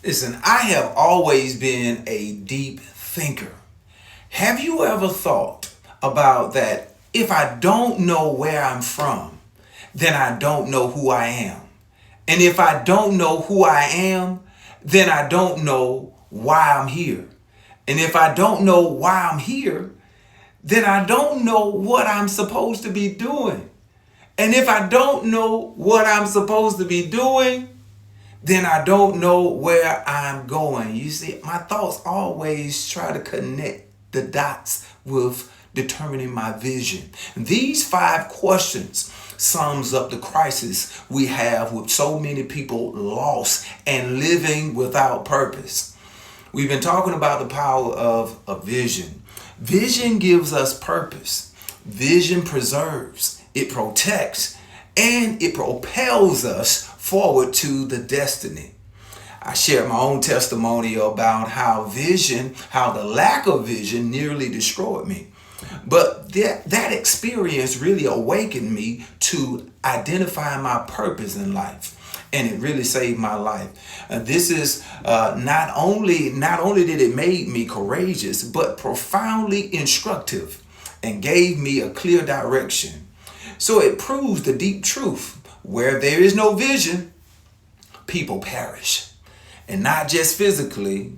Listen, I have always been a deep thinker. Have you ever thought about that if I don't know where I'm from, then I don't know who I am? And if I don't know who I am, then I don't know why I'm here. And if I don't know why I'm here, then I don't know what I'm supposed to be doing. And if I don't know what I'm supposed to be doing, then I don't know where I'm going. You see, my thoughts always try to connect the dots with determining my vision. These five questions sums up the crisis we have with so many people lost and living without purpose. We've been talking about the power of a vision. Vision gives us purpose. Vision preserves, it protects, and it propels us forward to the destiny. I shared my own testimony about how the lack of vision nearly destroyed me. But that experience really awakened me to identify my purpose in life. And it really saved my life. This is not only did it make me courageous, but profoundly instructive and gave me a clear direction. So it proves the deep truth: where there is no vision, people perish. And not just physically,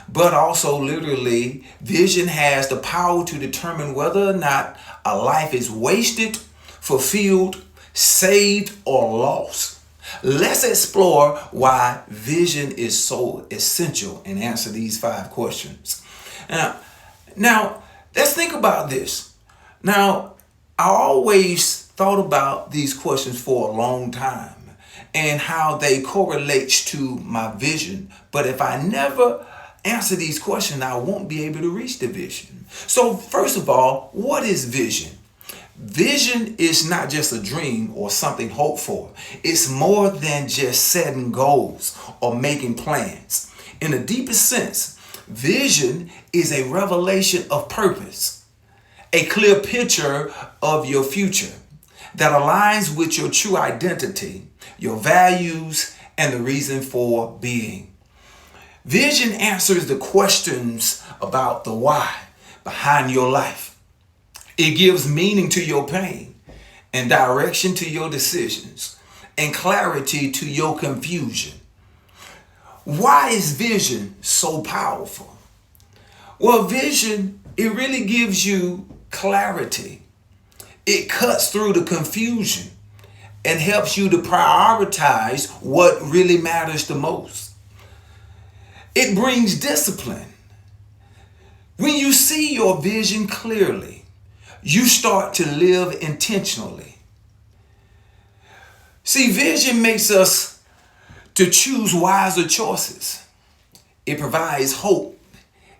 but also literally. Vision has the power to determine whether or not a life is wasted, fulfilled, saved, or lost. Let's explore why vision is so essential and answer these five questions. Now, let's think about this. Now, I always thought about these questions for a long time and how they correlates to my vision. But if I never answer these questions, I won't be able to reach the vision. So first of all, what is vision? Vision is not just a dream or something hoped for. It's more than just setting goals or making plans. In the deepest sense, vision is a revelation of purpose, a clear picture of your future that aligns with your true identity, your values, and the reason for being. Vision answers the questions about the why behind your life. It gives meaning to your pain and direction to your decisions and clarity to your confusion. Why is vision so powerful? Well, vision, it really gives you clarity. It cuts through the confusion and helps you to prioritize what really matters the most. It brings discipline. When you see your vision clearly, you start to live intentionally. See, vision makes us to choose wiser choices. It provides hope,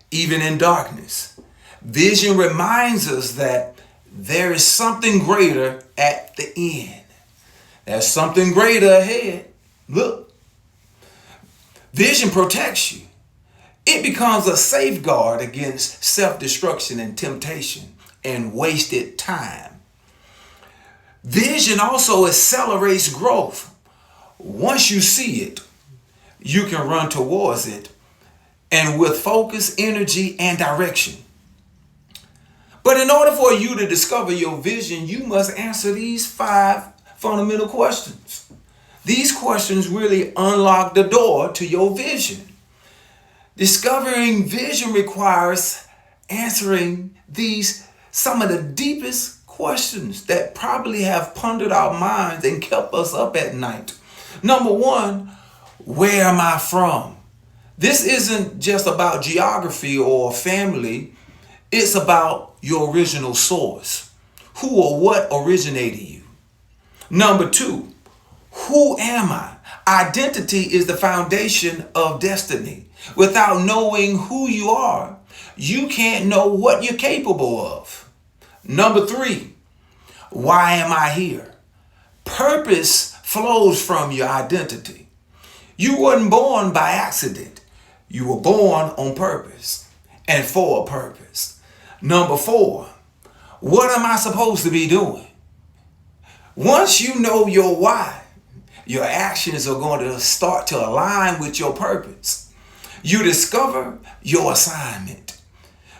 even in darkness. Vision reminds us that there is something greater at the end. There's something greater ahead. Look. Vision protects you. It becomes a safeguard against self-destruction and temptation and wasted time. Vision also accelerates growth. Once you see it, you can run towards it and with focus, energy, and direction. But in order for you to discover your vision, you must answer these five fundamental questions. These questions really unlock the door to your vision. Discovering vision requires answering these some of the deepest questions that probably have pondered our minds and kept us up at night. Number one, where am I from? This isn't just about geography or family. It's about your original source. Who or what originated you? Number two, who am I? Identity is the foundation of destiny. Without knowing who you are, you can't know what you're capable of. Number three, why am I here? Purpose flows from your identity. You weren't born by accident. You were born on purpose and for a purpose. Number four, what am I supposed to be doing? Once you know your why, your actions are going to start to align with your purpose. You discover your assignment,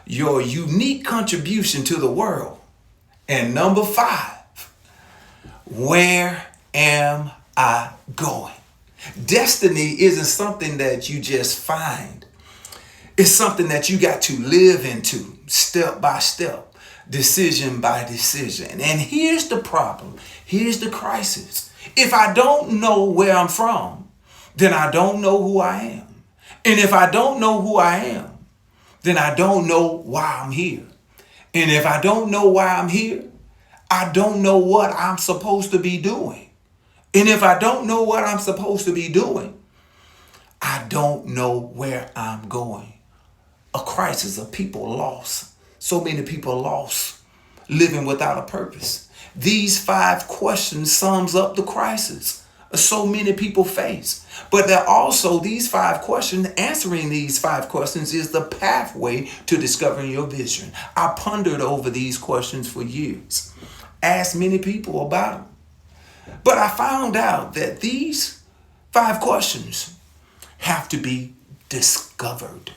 your unique contribution to the world. And number 5, where am I going? Destiny isn't something that you just find. It's something that you got to live into step by step, decision by decision. And here's the problem. Here's the crisis. If I don't know where I'm from, then I don't know who I am. And if I don't know who I am, then I don't know why I'm here. And if I don't know why I'm here, I don't know what I'm supposed to be doing. And if I don't know what I'm supposed to be doing, I don't know where I'm going. A crisis of people lost. So many people lost, living without a purpose. These 5 questions sums up the crisis so many people face. But there also these 5 questions, answering these 5 questions is the pathway to discovering your vision. I pondered over these questions for years, asked many people about them. But I found out that these 5 questions have to be discovered.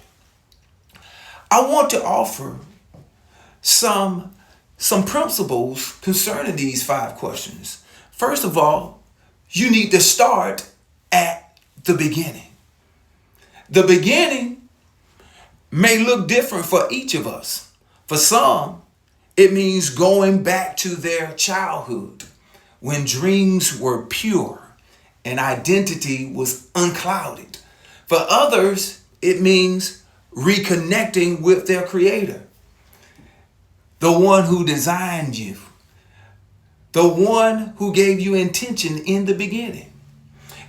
I want to offer some principles concerning these 5 questions. First of all, you need to start at the beginning. The beginning may look different for each of us. For some, it means going back to their childhood when dreams were pure and identity was unclouded. For others, it means reconnecting with their creator, the one who designed you, the one who gave you intention in the beginning.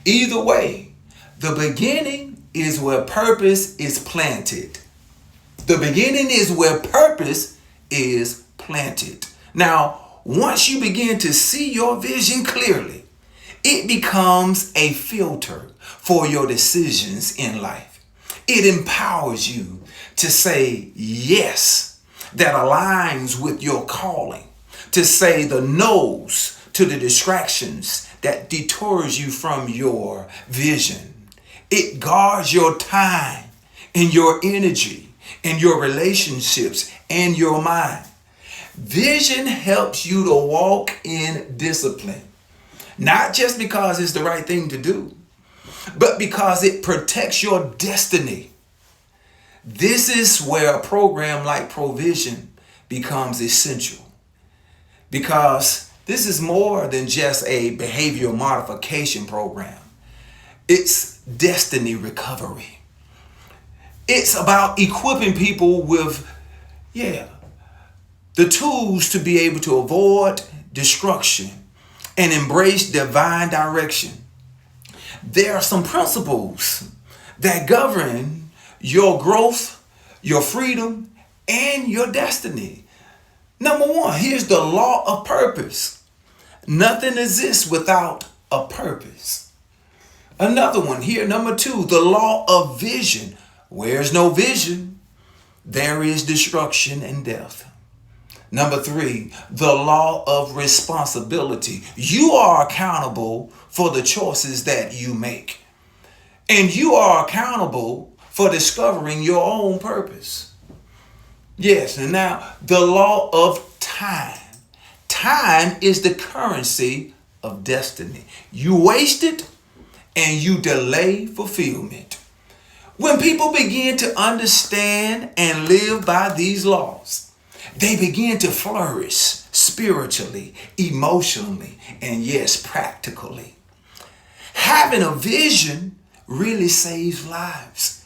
Either way, the beginning is where purpose is planted. The beginning is where purpose is planted. Now, once you begin to see your vision clearly, it becomes a filter for your decisions in life. It empowers you to say yes that aligns with your calling, to say the no's to the distractions that deters you from your vision. It guards your time and your energy and your relationships and your mind. Vision helps you to walk in discipline, not just because it's the right thing to do, but because it protects your destiny. This is where a program like Provision becomes essential, because this is more than just a behavioral modification program. It's destiny recovery. It's about equipping people with, the tools to be able to avoid destruction and embrace divine direction. There are some principles that govern your growth, your freedom, and your destiny. Number 1, here's the law of purpose. Nothing exists without a purpose. Another one here, number 2, the law of vision. Where's no vision, there is destruction and death. Number 3, the law of responsibility. You are accountable for the choices that you make. And you are accountable for discovering your own purpose. Yes, and now the law of time. Time is the currency of destiny. You waste it and you delay fulfillment. When people begin to understand and live by these laws, they begin to flourish spiritually, emotionally, and yes, practically. Having a vision really saves lives.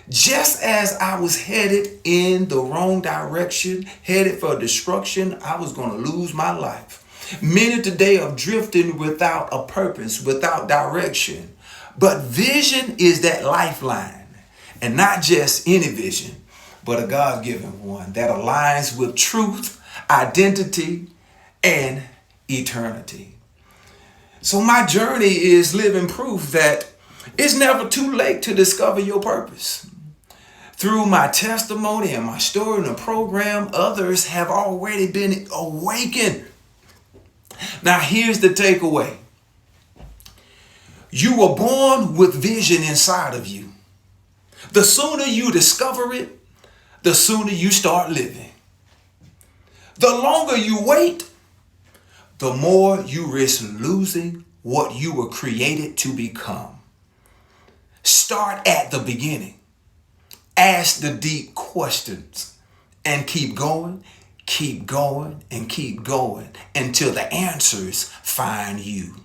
Just as I was headed in the wrong direction, headed for destruction, I was going to lose my life. Many today are drifting without a purpose, without direction. But vision is that lifeline, and not just any vision, but a God-given one that aligns with truth, identity, and eternity. So my journey is living proof that it's never too late to discover your purpose. Through my testimony and my story in the program, others have already been awakened. Now here's the takeaway. You were born with vision inside of you. The sooner you discover it, the sooner you start living. The longer you wait, the more you risk losing what you were created to become. Start at the beginning. Ask the deep questions and keep going, and keep going until the answers find you.